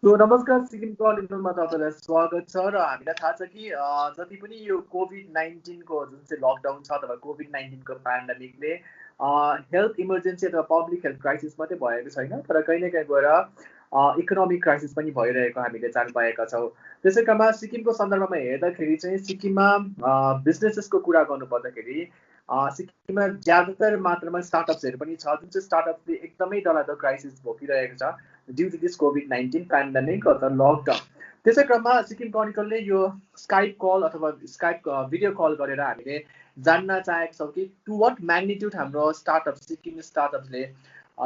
सो नमस्कार, सिक्किमको लिटलमा तपाईँलाई स्वागत छ र हामीलाई थाहा छ कि जति पनि यो कोभिड-19को जुन चाहिँ लकडाउन छ अथवा कोभिड-19को प्यान्डेमिकले हेल्थ इमर्जेन्सी अथवा पब्लिक हेल्थ क्राइसिस मात्रै भएको छैन, तर कहीँ न कहीँ गएर इकोनोमिक क्राइसिस पनि भइरहेको हामीले जान पाएका छौँ। त्यसै क्रममा सिक्किमको सन्दर्भमा हेर्दाखेरि चाहिँ सिक्किममा बिजनेसेसको कुरा गर्नुपर्दाखेरि सिक्किममा ज्यादातर मात्रामा स्टार्टअप्सहरू पनि छ, जुन चाहिँ स्टार्टअपले एकदमै डरलाग्दो क्राइसिस भोगिरहेको छ ड्यू टु दिस कोभिड-19 प्यान्डेमिक अथवा लकडाउन। त्यसै क्रममा सिक्किम क्रनिकलले यो स्काइप कल अथवा स्काइप भिडियो कल गरेर हामीले जान्न चाहेका छौँ कि टु वाट म्याग्निट्युड हाम्रो स्टार्टअप सिक्किम स्टार्टअप्सले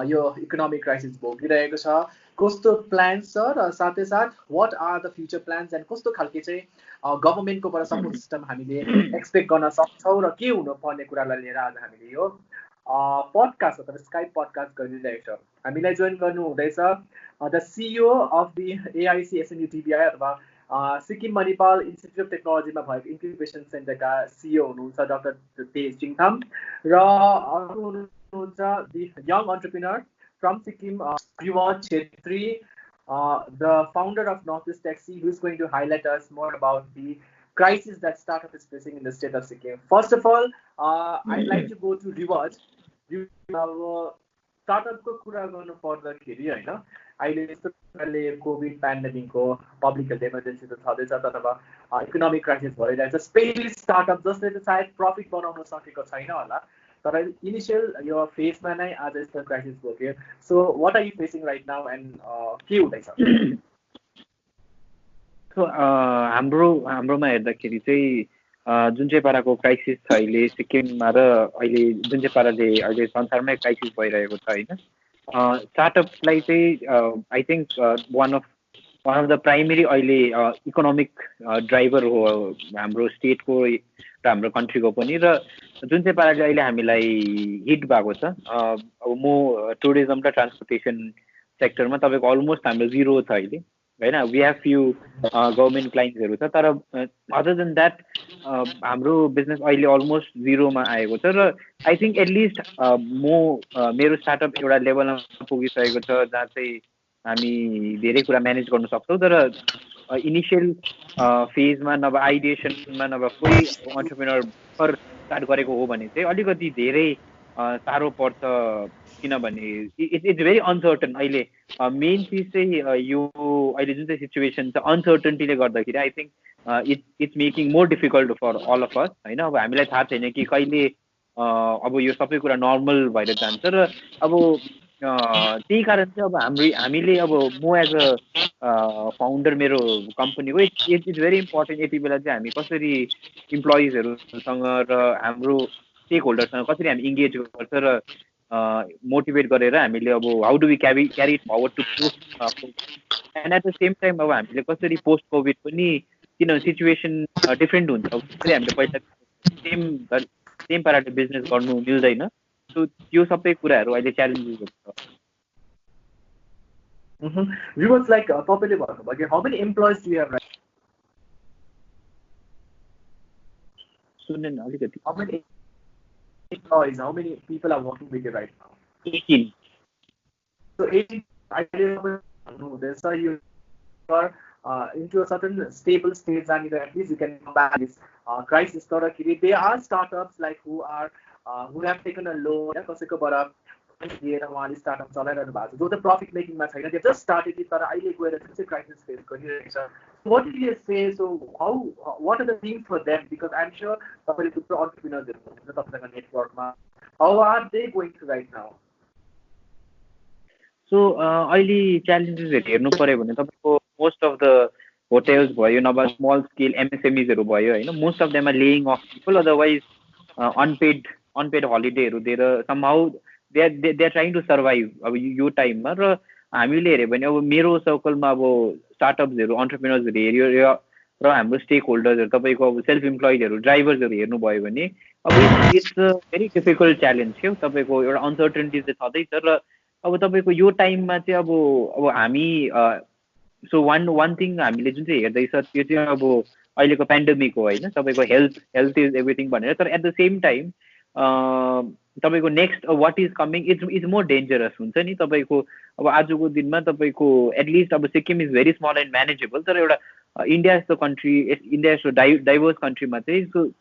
यो इकोनोमिक क्राइसिस भोगिरहेको छ, कस्तो प्लान्स छ र साथै साथ what are the future plans and कस्तो खालके चाहिँ गभर्मेन्टकोबाट सपोर्ट सिस्टम हामीले एक्सपेक्ट गर्न सक्छौँ र के हुनुपर्ने कुरालाई लिएर आज हामीले यो पडकास्ट अथवा स्काइप पडकास्ट गरिरहेको छ। हामीलाई जोइन गर्नु हुँदैछ the CEO of the AIC SNUTBI अथवा सिक्किम मणिपाल इन्स्टिट्युट अफ टेक्नोलोजीमा भएको इन्क्युबेसन सेन्टरका सिइओ हुनुहुन्छ डाक्टर तेज चिङथाम र अर्को हुनुहुन्छ the young entrepreneur from Sikkim रिवाज Chhetri, the founder of Northeast Taxi, who is going to highlight us more about the crisis that startup is facing in the state of Sikkim. First of all, I'd like to go to Rivaj. स्टार्टअपको कुरा गर्नु पर्दाखेरि होइन, अहिले यस्तो प्रकारले covid प्यान्डेमिकको public health emergency त छँदैछ, तर इकोनोमिक क्राइसिस भइरहेको छ। स्पेशली स्टार्टअप जसले चाहिँ सायद प्रफिट बनाउन सकेको छैन होला, तर इनिसियल यो फेजमा नै आज यस्तो क्राइसिस भोग्यो। So what are you facing right now and के हुँदैछ? हाम्रोमा हेर्दाखेरि चाहिँ जुन चाहिँ पाराको क्राइसिस छ अहिले सिक्किममा र अहिले जुन चाहिँ पाराले अहिले संसारमै क्राइसिस भइरहेको छ होइन, स्टार्टअपलाई चाहिँ I think one of the primary अहिले इकोनोमिक ड्राइभर हो हाम्रो स्टेटको र हाम्रो कन्ट्रीको पनि। र जुन चाहिँ पाराले अहिले हामीलाई हिट भएको छ, अब म टुरिज्म र ट्रान्सपोर्टेसन सेक्टरमा तपाईँको अलमोस्ट हाम्रो जिरो छ अहिले होइन। वी हेभ फ्यु गभर्मेन्ट क्लाइन्ट्सहरू छ, तर अदर देन द्याट हाम्रो बिजनेस अहिले अलमोस्ट जिरोमा आएको छ। र आई थिङ्क एटलिस्ट मेरो स्टार्टअप एउटा लेभलमा पुगिसकेको छ जहाँ चाहिँ हामी धेरै कुरा म्यानेज गर्न सक्छौँ। तर इनिसियल फेजमा नभए आइडिएसनमा नभए कोही एन्टरप्रेन्योर स्टार्ट गरेको हो भने चाहिँ अलिकति धेरै साह्रो पर्छ, किनभने इट्स भेरी अनसर्टन। अहिले मेन चिज चाहिँ यो अहिले जुन चाहिँ सिचुएसन छ अनसर्टन्टीले गर्दाखेरि I think it's making more difficult for all of us होइन। अब हामीलाई थाहा छैन कि कहिले अब यो सबै कुरा नर्मल भएर जान्छ। र अब त्यही कारण चाहिँ अब हामीले अब म एज अ फाउन्डर मेरो कम्पनीको इट्स भेरी इम्पोर्टेन्ट यति बेला चाहिँ हामी कसरी इम्प्लोइजहरूसँग र हाम्रो स्टेक होल्डरसँग कसरी हामी इङ्गेज गर्छ र मोटिभेट गरेर हामीले अब how do we carry it forward to post and at the same time अब हामीले कसरी पोस्ट कोभिड पनि, किनभने सिचुएसन डिफ्रेन्ट हुन्छ, कसरी हामीले पहिला सेम पाराले बिजनेस गर्नु मिल्दैन। सो त्यो सबै कुराहरू अहिले च्यालेन्जेसहरू छ। रिवाज लाइक तपाईँले भन्नुभयो कि how many employees do you have right? सुन्दैन अलिकति। How many employees, how many people are working with you right now? 18. So 18, you are into a certain stable stage and at least you can combat this crisis. There are startups like who have taken a loan, startup जो त profit मेकिङमा छैन, they just started it, तर अहिले गएर चाहिँ crisis face गरिरहेको छ। What did you say? So what are the things for them? Because I'm sure तपाईँले थुप्रो एन्टरप्रेन्योर्सहरू हुनुहुन्छ तपाईँको नेटवर्कमा, how are they going through right now? सो अहिले च्यालेन्जेसहरू हेर्नु पऱ्यो भने तपाईँको मोस्ट अफ द होटेल्स भयो नभए स्मल स्केल एमएसएमइजहरू भयो होइन, most of them are laying off people, otherwise unpaid हलिडेहरू दिएर somehow they are trying to survive अब यो टाइममा। र हामीले हेऱ्यो भने अब मेरो सर्कलमा अब स्टार्टअप्सहरू एन्टरप्रेन्योर्सहरू हेऱ्यो र हाम्रो स्टेक होल्डर्सहरू तपाईँको अब सेल्फ इम्प्लोइडहरू ड्राइभर्सहरू हेर्नुभयो भने अब it's a very difficult challenge थियो। तपाईँको एउटा अनसर्टेन्टी चाहिँ छँदैछ। र अब तपाईँको यो टाइममा चाहिँ अब हामी सो वान थिङ हामीले जुन चाहिँ हेर्दैछ त्यो चाहिँ अब अहिलेको पेन्डेमिक हो होइन, तपाईँको हेल्थ इज एभ्रिथिङ भनेर। तर एट द सेम टाइम तपाईँको next what is coming is more dangerous हुन्छ नि। तपाईँको अब आजको दिनमा तपाईँको एटलिस्ट अब Sikkim is very small end manageable, तर एउटा इन्डिया जस्तो कन्ट्री, इन्डिया जस्तो डाइभर्स कन्ट्रीमा चाहिँ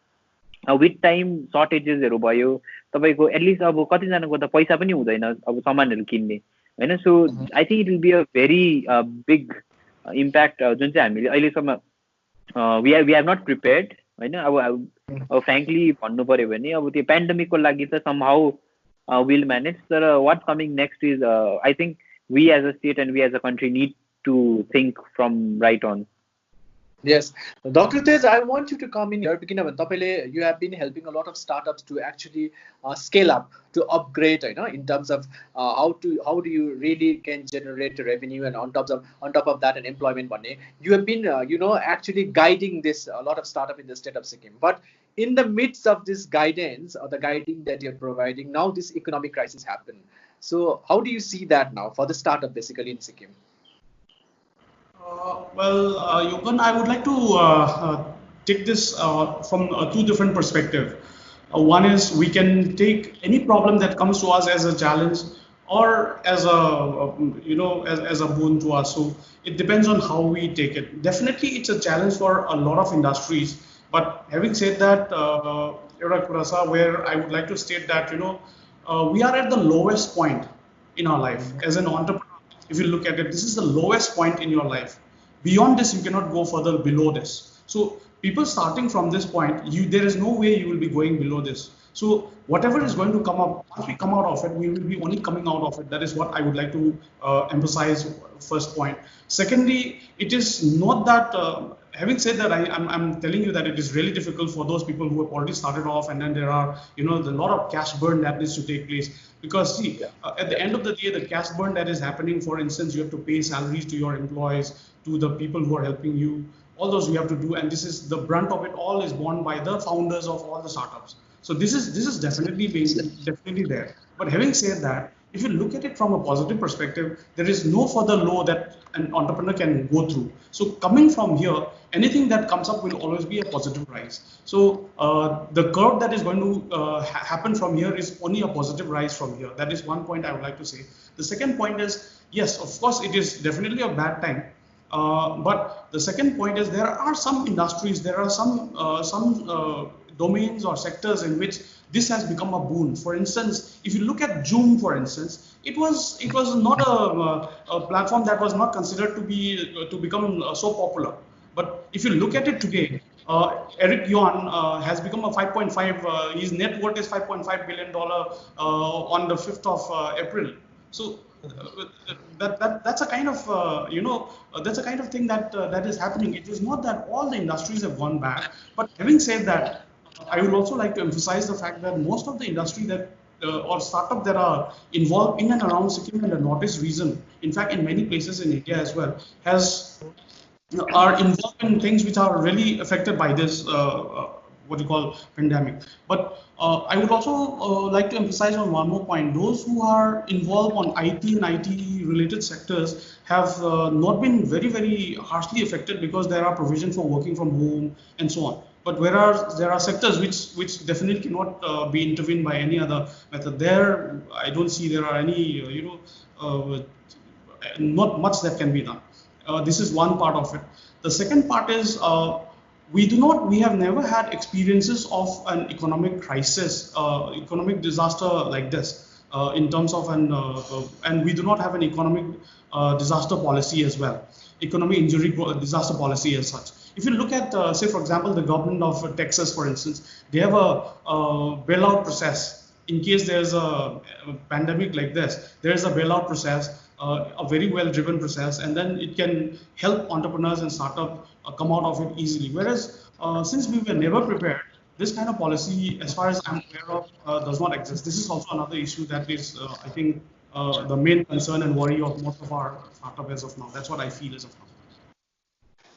विथ टाइम सर्टेजेसहरू भयो तपाईँको, एटलिस्ट अब कतिजनाको त पैसा पनि हुँदैन अब सामानहरू किन्ने होइन। So I think it will be a very big impact जुन चाहिँ हामीले अहिलेसम्म वी आर नट प्रिपेयर्ड होइन। अब फ्रेङ्कली भन्नु पऱ्यो भने अब त्यो पेन्डेमिकको लागि त समहाउ विल म्यानेज, तर what coming next is I think we as a state and we as a country need to think from right on. Yes, Dr. Tej, I want you to come in here because you have been helping a lot of startups to actually scale up, to upgrade, in terms of how do you really can generate revenue, and on top of that, an employment money. You have been actually guiding this a lot of startup in the state of Sikkim. But in the midst of this guidance or the guiding that you're providing, now this economic crisis happened. So how do you see that now for the startup basically in Sikkim? Yogan, I would like to take this from two different perspectives. One is we can take any problem that comes to us as a challenge or as a as a boon to us. So it depends on how we take it. Definitely, it's a challenge for a lot of industries. But having said that, where I would like to state that we are at the lowest point in our life as an entrepreneur. If you look at it, this is the lowest point in your life. Beyond this, you cannot go further below this. So people starting from this point, there is no way you will be going below this. So whatever is going to come up, once we come out of it, we will be only coming out of it. That is what I would like to emphasize, first point. Secondly, it is not that, having said that, I'm telling you that it is really difficult for those people who have already started off, and then there are, a lot of cash burn that needs to take place. Because see, at the end of the day, the cash burn that is happening, for instance, you have to pay salaries to your employees, to the people who are helping you, all those you have to do, and this is the brunt of it all is borne by the founders of all the startups. So this is definitely there. But having said that, if you look at it from a positive perspective, there is no further low that an entrepreneur can go through. So coming from here, anything that comes up will always be a positive rise. So the curve that is going to happen from here is only a positive rise from here. That is one point I would like to say. The second point is, yes, of course, it is definitely a bad time. But the second point is there are some industries, there are some domains or sectors in which this has become a boon. For instance, if you look at Zoom, for instance, it was not a platform that was not considered to become so popular. But if you look at it today, Eric Yuan has become a 5.5. His net worth is $5.5 billion on the 5th of April. So that's a kind of that's a kind of thing that is happening. It is not that all the industries have gone back, but having said that, I would also like to emphasize the fact that most of the industry that or startup that are involved in and around Sikkim and the Northeast region, in fact, in many places in India as well, are involved in things which are really affected by this what you call pandemic. But I would also like to emphasize on one more point. Those who are involved on IT and IT related sectors have not been very, very harshly affected because there are provisions for working from home and so on. But whereas there are sectors which definitely cannot be intervened by any other method, there I don't see there are any not much that can be done. This is one part of it. The second part is we have never had experiences of an economic crisis, economic disaster like this in terms of and we do not have an economic disaster policy as well, economic injury disaster policy as such. If you look at, say, for example, the government of Texas, for instance, they have a bailout process. In case there's a pandemic like this, there is a bailout process, a very well-driven process, and then it can help entrepreneurs and startups come out of it easily. Whereas, since we were never prepared, this kind of policy, as far as I'm aware of, does not exist. This is also another issue that is, I think, the main concern and worry of most of our startups as of now. That's what I feel as of now.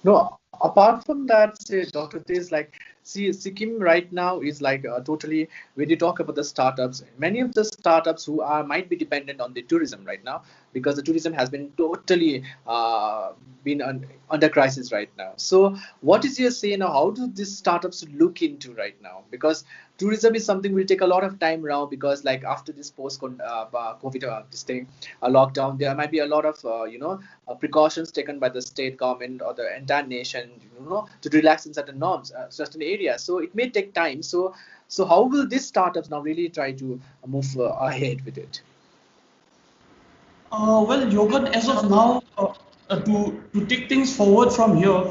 No, apart from that, say, Dr. Tej, Sikkim right now is totally, when you talk about the startups, many of the startups who might be dependent on the tourism right now, because the tourism has been totally under crisis right now. So what is your say now? How do these startups look into right now? Because tourism is something will take a lot of time now, because like after this post COVID this thing lockdown, there might be a lot of precautions taken by the state government or the entire nation, to relax in certain norms, certain areas. So it may take time. So how will these startups now really try to move ahead with it? Well, Yogan, as of now, to take things forward from here,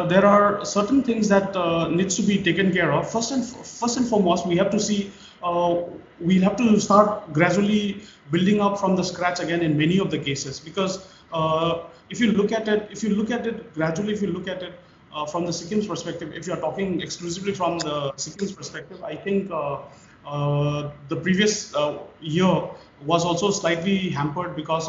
there are certain things that needs to be taken care of. First and foremost, we have to see, we'll have to start gradually building up from the scratch again in many of the cases, because if you look at it gradually, if you look at it from the Sikkim's perspective, if you are talking exclusively from the Sikkim's perspective, I think the previous year was also slightly hampered because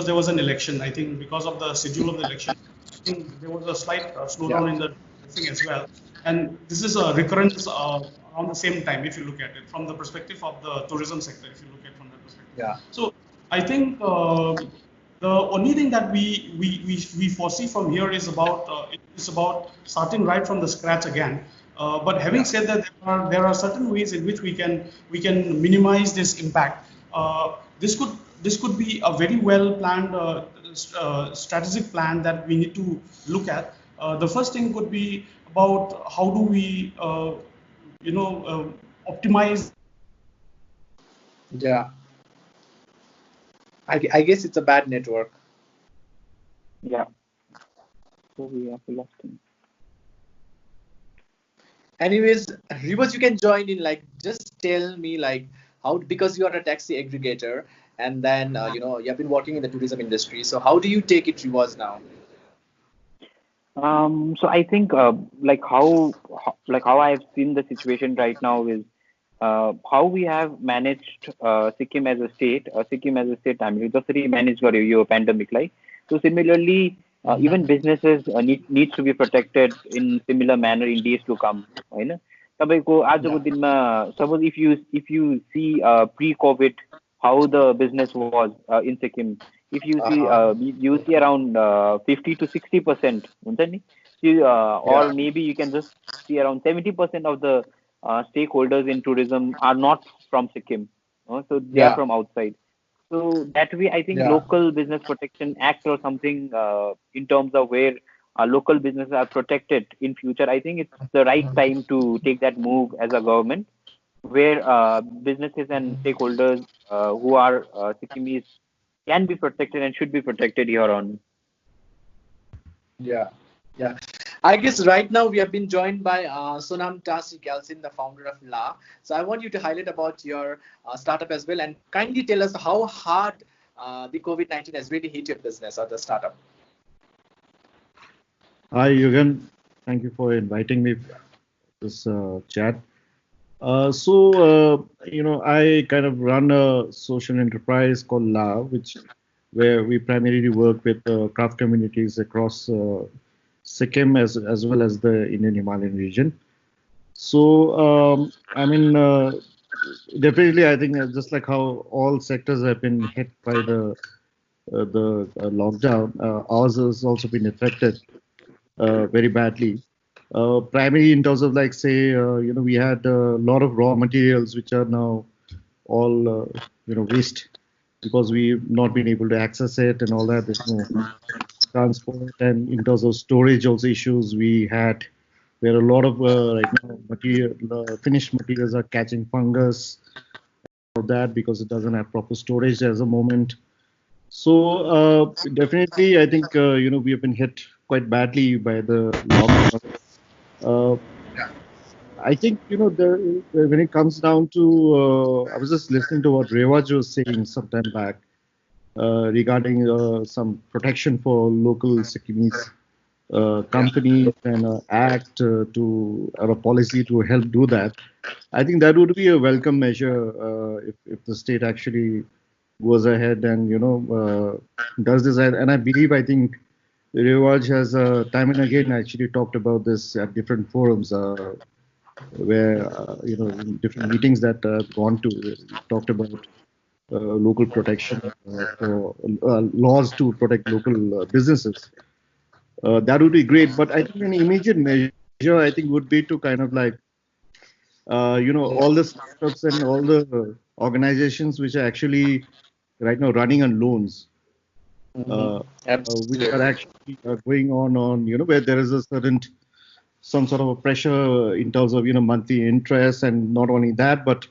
there was an election. I think because of the schedule of the election, I think there was a slight slowdown in the thing as well. And this is a recurrence around the same time, if you look at it from the perspective of the tourism sector, if you look at it from that perspective. Yeah. So I think the only thing that we foresee from here is about starting right from the scratch again. But having said that, there are certain ways in which we can minimize this impact. This could be a very well planned strategic plan that we need to look at. The first thing could be about how do we optimize. Yeah. I guess it's a bad network. Yeah. So we have lost him. Anyways, Rivas, you can join in. Like, just tell me, like, how, because you are a taxi aggregator, and then you have been working in the tourism industry. So how do you take it, Rivas, now? So I think like how I've seen the situation right now is how we have managed Sikkim as a state. Sikkim as a state, I mean, जसरी manage गर्यो यो pandemic lie. So similarly, even businesses needs to be protected in similar manner in days to come. होइन? तपाईँको आजको दिनमा suppose if you see pre-COVID how the business was in Sikkim. If you see you see around 50 to 60%, हुन्छ नि? Or maybe you can just see around 70% of the stakeholders in tourism are not from Sikkim, so they are from outside. So that way, I think local business protection act or something in terms of where local businesses are protected in future. I think it's the right time to take that move as a government, where businesses and stakeholders who are Sikkimese can be protected and should be protected here on. Yeah. I guess right now we have been joined by Sonam Tasi Galsin, the founder of La. So I want you to highlight about your startup as well, and kindly tell us how hard the COVID-19 has really hit your business or the startup. Hi, Yugan. Thank you for inviting me to this chat. I kind of run a social enterprise called La, where we primarily work with craft communities across Sikkim as well as the Indian Himalayan region. So, definitely, I think just like how all sectors have been hit by the lockdown, ours has also been affected very badly. Primarily in terms of like say, we had a lot of raw materials which are now all waste because we've not been able to access it and all that. There's no transport, and in terms of storage also issues we had, where a lot of right now finished materials are catching fungus, all that because it doesn't have proper storage as a moment. So definitely, I think we have been hit quite badly by the lockdown. I think when it comes down to, I was just listening to what Rewaj was saying some time back regarding some protection for local Sikkimese companies and act to or a policy to help do that. I think that would be a welcome measure if the state actually goes ahead and does this. And I think Rewaj has time and again actually talked about this at different forums where in different meetings that I've gone to, talked about local protection for laws to protect local businesses. That would be great. But I think an immediate measure, I think, would be to kind of like, all the startups and all the organizations which are actually right now running on loans, which are actually going on, where there is a certain some sort of a pressure in terms of monthly interest, and not only that, but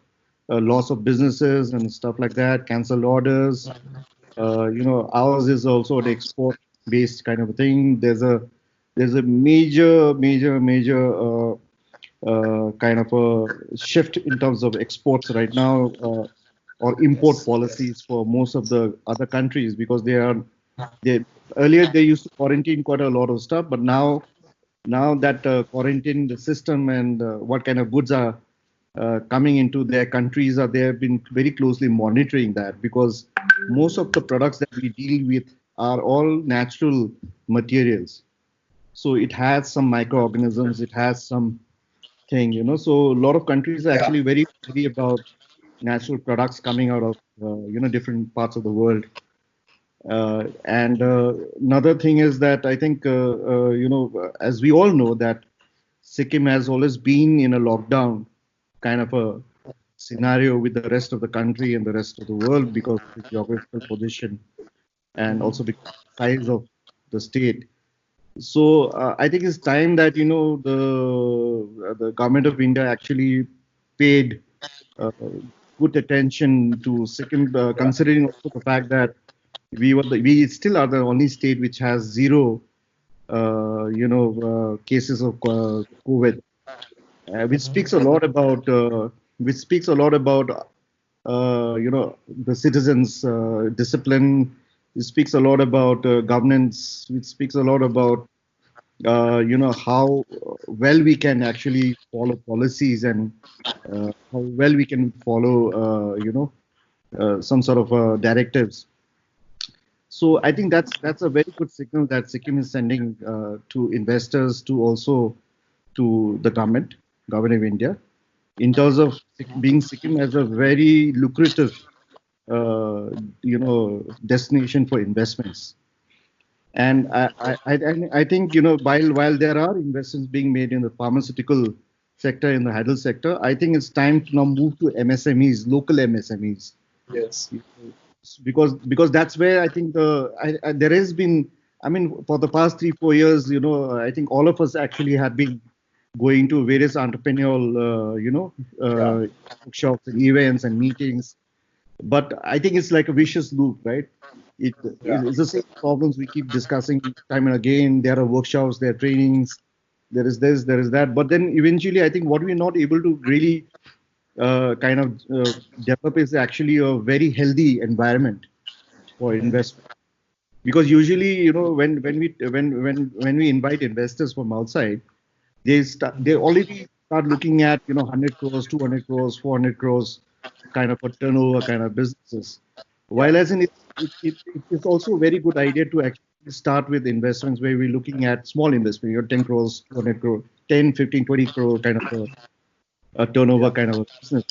loss of businesses and stuff like that, cancelled orders. Ours is also an export based kind of a thing. There's a major kind of a shift in terms of exports right now, or import policies for most of the other countries, because they earlier they used to quarantine quite a lot of stuff, but now that quarantine the system and what kind of goods are coming into their countries, they have been very closely monitoring that, because most of the products that we deal with are all natural materials. So it has some microorganisms, it has some thing. So a lot of countries are actually very worried about natural products coming out of different parts of the world. And another thing is that I think as we all know, that Sikkim has always been in a lockdown kind of a scenario with the rest of the country and the rest of the world, because of the geographical position and also because of the size of the state. So I think it's time that the government of India actually paid good attention to Sikkim, considering also the fact that we still are the only state which has zero cases of COVID, which speaks a lot about the citizens' discipline. It speaks a lot about governance. It speaks a lot about how well we can actually follow policies, and how well we can follow some sort of directives. So I think that's a very good signal that Sikkim is sending to investors, to also to the government of India, in terms of being Sikkim as a very lucrative destination for investments. And I think while there are investments being made in the pharmaceutical sector, in the HADL sector, I think it's time to now move to MSMEs, local MSMEs. Yes. Because that's where I think there has been, I mean, for the past 3-4 years, I think all of us actually have been going to various entrepreneurial, workshops and events and meetings. But I think it's like a vicious loop, right? It's the same problems we keep discussing time and again. There are workshops, there are trainings, there is this, there is that. But then eventually, I think what we're not able to really develop is actually a very healthy environment for investment. Because usually, when we invite investors from outside, they already start looking at 100 crores, 200 crores, 400 crores kind of a turnover kind of businesses. While as in it's also a very good idea to actually start with investments where we're looking at small investment, 10 crores, 200 crores, 10, 15, 20 crore kind of a turnover kind of a business,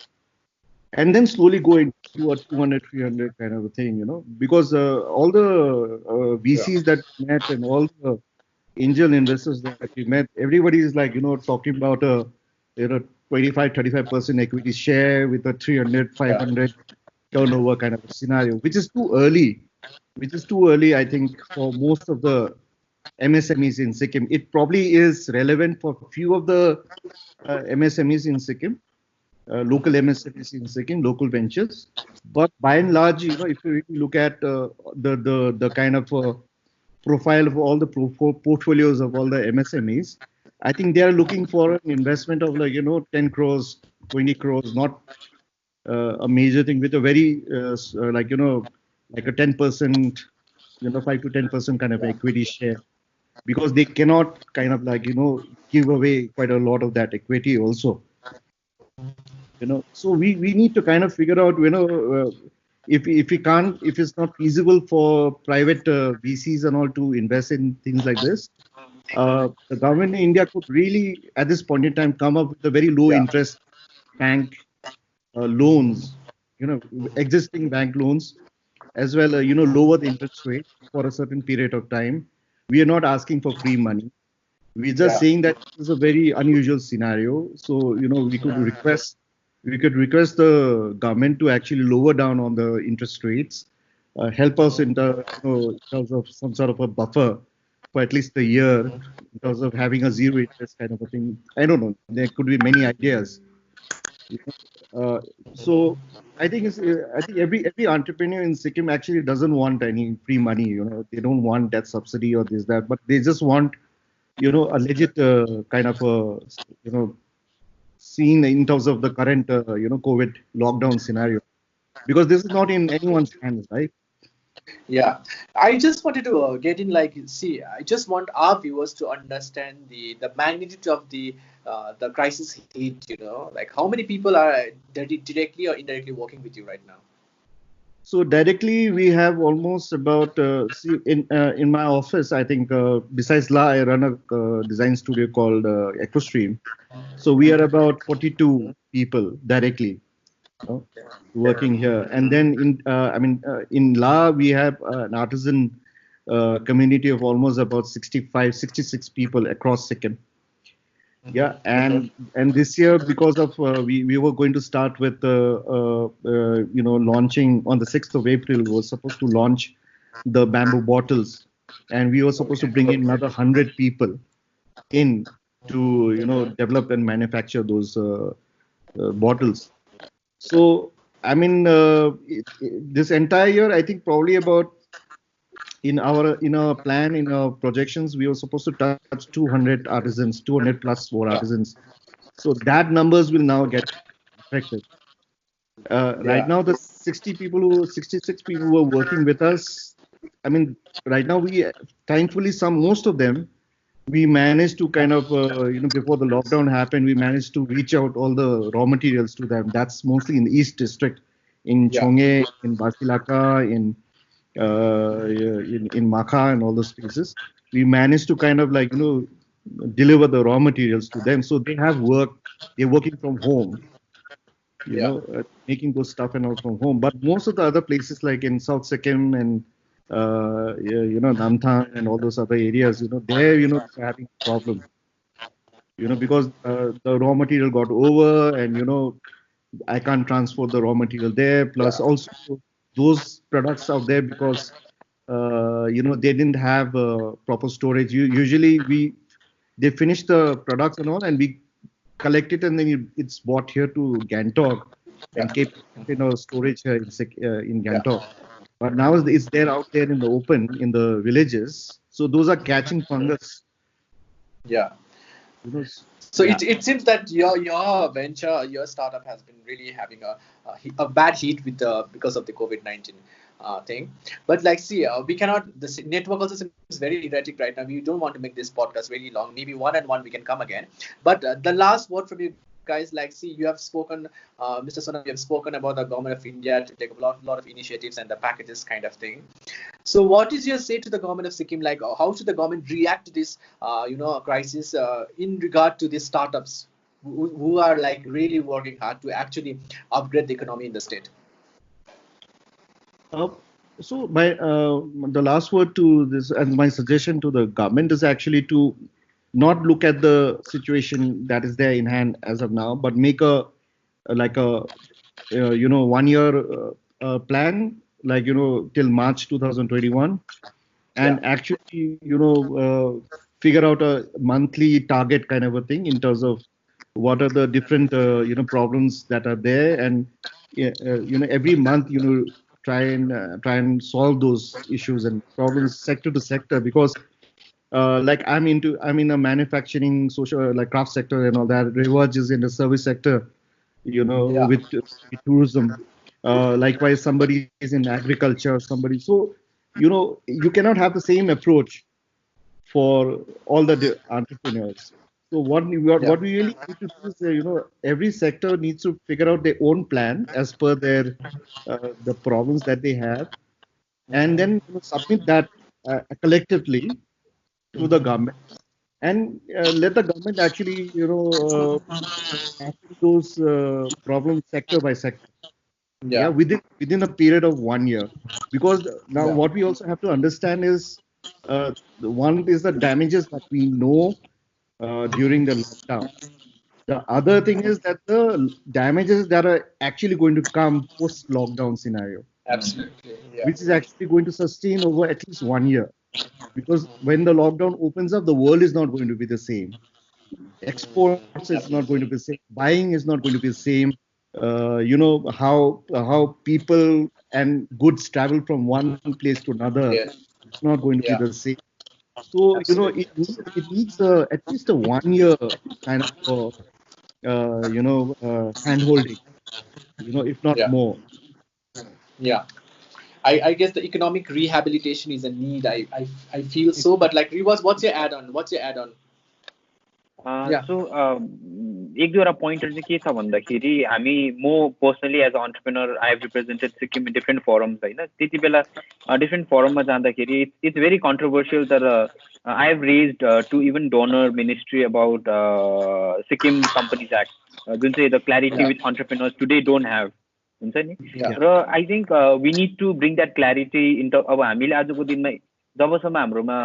and then slowly go into a 200, 300 kind of a thing, because all the VCs that we met and all the angel investors that we met, everybody is like, talking about a 25, 35% equity share with a 300, 500 turnover kind of a scenario, which is too early. I think, for most of the MSMEs in Sikkim. It probably is relevant for a few of the MSMEs in Sikkim, local MSMEs in Sikkim, local ventures. But by and large, if you really look at the kind of profile of all the portfolios of all the MSMEs, I think they are looking for an investment of 10 crores, 20 crores, not a major thing, with a very like a 10%, 5 to 10% kind of equity share, because they cannot kind of give away quite a lot of that equity also. So we need to kind of figure out if it's not feasible for private VCs and all to invest in things like this, the government in India could really, at this point in time, come up with a very low interest bank loans, existing bank loans, as well, lower the interest rate for a certain period of time. We are not asking for free money. We're just saying that this is a very unusual scenario. So, we could request the government to actually lower down on the interest rates, help us in terms of some sort of a buffer for at least a year, in terms of having a zero interest kind of a thing. I don't know. There could be many ideas. So I think every entrepreneur in Sikkim actually doesn't want any free money. They don't want that subsidy or this that, but they just want a legit kind of a scene in terms of the current COVID lockdown scenario, because this is not in anyone's hands, right? Yeah, I just wanted to get in, like, see, I just want our viewers to understand the magnitude of the crisis hit. Like how many people are directly or indirectly working with you right now? So directly, we have almost about in my office. I think besides La, I run a design studio called EcoStream. So we are about 42 people directly working here. And then in La, we have an artisan community of almost about 65, 66 people across Sikkim. Yeah, and this year, because of we were going to start with launching on the 6th of April. We were supposed to launch the bamboo bottles, and we were supposed to bring in another 100 people in to develop and manufacture those bottles. So this entire year, I think probably about in our plan, in our projections, we were supposed to touch 200 artisans, 200 plus more artisans. So that numbers will now get affected. Right now, the 66 people who are working with us. Right now thankfully most of them, we managed to kind of before the lockdown happened, we managed to reach out all the raw materials to them. That's mostly in the East District, in Chonge, in Basilaka, in Makha and all those places. We managed to kind of deliver the raw materials to them, so they have work. They're working from home, making those stuff and all from home. But most of the other places, like in South Sikkim and Namthang and all those other areas, they're having a problem. Because the raw material got over, and I can't transport the raw material there. Plus, also those products out there, because they didn't have proper storage. Usually they finish the products and all, and we collect it, and then it's brought here to Gangtok and kept in storage here in Gangtok. But now it's there out there in the open in the villages. So those are catching fungus. So it seems that your venture, your startup has been really having a bad heat because of the COVID-19 thing. But we cannot. The network also seems very erratic right now. We don't want to make this podcast really long. Maybe one and one we can come again. But the last word from you guys, you have spoken, Mr. Sonam, you have spoken about the government of India to take a lot of initiatives and the packages kind of thing. So what is your say to the government of Sikkim? How should the government react to this, crisis in regard to these startups who are really working hard to actually upgrade the economy in the state? So the last word to this, and my suggestion to the government, is actually to not look at the situation that is there in hand as of now, but make a 1 year plan, till March 2021, and actually figure out a monthly target kind of a thing in terms of what are the different problems that are there, and every month try and solve those issues and problems sector to sector, because I'm in a manufacturing, social, craft sector and all that. Rewaj is in the service sector, with tourism. Likewise, somebody is in agriculture, somebody. So, you cannot have the same approach for all the entrepreneurs. So what we really need to do is, every sector needs to figure out their own plan as per their the problems that they have, and then submit that collectively to the government, and let the government actually tackle those problems sector by sector. Yeah, within a period of 1 year. Because now what we also have to understand is one is the damages that we know during the lockdown. The other thing is that the damages that are actually going to come post lockdown scenario, Absolutely. Yeah. which is actually going to sustain over at least 1 year. Because when the lockdown opens up, the world is not going to be the same. Exports is not going to be the same. Buying is not going to be the same. How people and goods travel from one place to another. Yeah. It's not going to be Yeah. the same. So Absolutely. it needs at least a 1 year kind of hand holding. If not Yeah. more. Yeah. I guess the economic rehabilitation is a need. I feel so. But like, Rivas, what's your add-on? What's your add-on? Yeah. सो एक दुईवटा पोइन्टहरू चाहिँ के छ भन्दाखेरि म personally as a entrepreneur I have represented Sikkim in different forums होइन, त्यति बेला डिफ्रेन्ट फोरममा जाँदाखेरि इट्स भेरी कन्ट्रोभर्सियल, तर I have raised to even DoNER ministry about Sikkim companies act, जुन चाहिँ the clarity with entrepreneurs today don't have हुन्छ नि। र I think we need to bring that clarity in. अब हामीले आजको दिनमा जबसम्म हाम्रोमा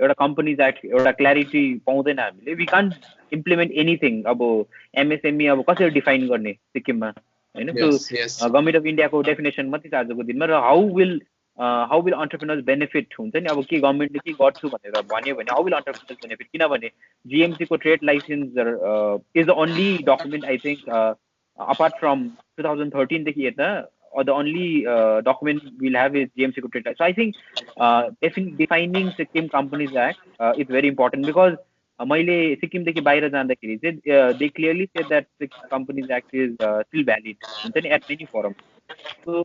एउटा कम्पनीज एक्ट एउटा क्ल्यारिटी पाउँदैन हामीले, वी कान्ट इम्प्लिमेन्ट एनिथिङ। अब एमएसएमई अब कसरी डिफाइन गर्ने सिक्किममा होइन, सो गभर्मेन्ट अफ इन्डियाको डेफिनेसन मात्रै छ आजको दिनमा। र हाउ विल अन्टरप्रेनर्स बेनिफिट हुन्छ नि, अब के गभर्मेन्टले के गर्छु भनेर भन्यो भने हाउ विल अन्टरप्रेनर्स बेनिफिट, किनभने जिएमसीको trade licence is the only document I think apart from 2013 देखि यता the only document we'll have is GMC trade license. So I think defining Sikkim Companies Act is very important, because मैले सिक्किमदेखि बाहिर जाँदाखेरि चाहिँ they clearly said that Sikkim Companies Act is still valid हुन्छ नि at many forums. So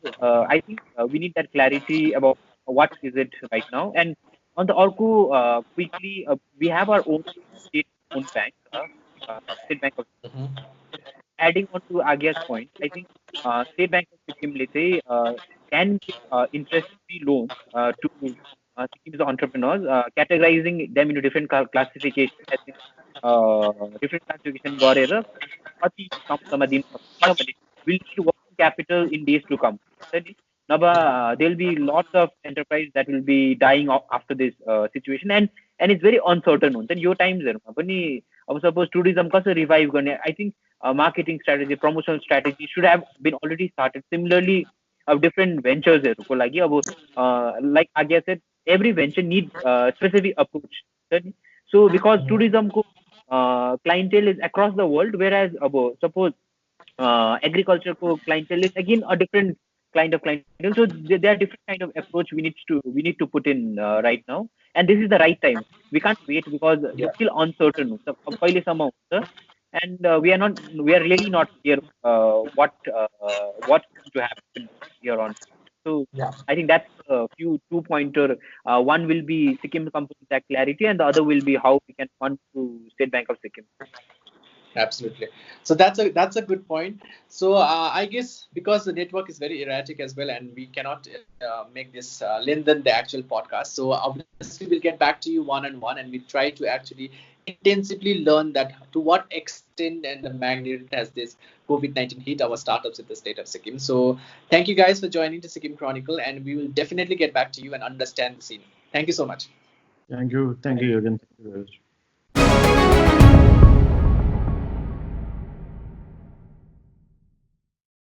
I think we need that clarity about what is it right now. And on the अर्को quickly we have our own state-owned bank, State Bank of adding on to Agya's point, I think State Bank of Sikkim can give interest-free loans to Sikkim's entrepreneurs, categorizing them into different classifications. Different classification गरेर कति कम्तीमा दिन सक्छ, किनभने we'll need working capital in days to come. Naba, there'll be lots of enterprise that will be dying off after this situation, and it's very uncertain. हुन्छ नि यो टाइम्सहरुमा पनि अब सपोज टुरिज्म कसरी रिभाइभ गर्ने, I think marketing strategy, promotional strategy should have been already started. Similarly, of different ventures को लागि अब like Agya said, every venture needs specific approach. So because tourism को clientele is across the world, whereas अब suppose agriculture को clientele is again a different kind of clientele. So there are different kind of approach we need to put in right now, and this is the right time. We can't wait because it's still uncertain. So पहिलेसम्म हुन्छ, and we are really not clear what's going to happen here on. So I think that's a few 2-pointer. One will be Sikkim Companies Act clarity, and the other will be how we can fund to State Bank of Sikkim. Absolutely. So that's a good point. So I guess because the network is very erratic as well, and we cannot make this lengthen the actual podcast. So obviously we'll get back to you one-on-one, and we try to actually intensively learn that to what extent and the magnitude has this COVID-19 hit our startups in the state of Sikkim. So thank you guys for joining the Sikkim Chronicle, and we will definitely get back to you and understand the scene. Thank you so much. Thank you, Jürgen.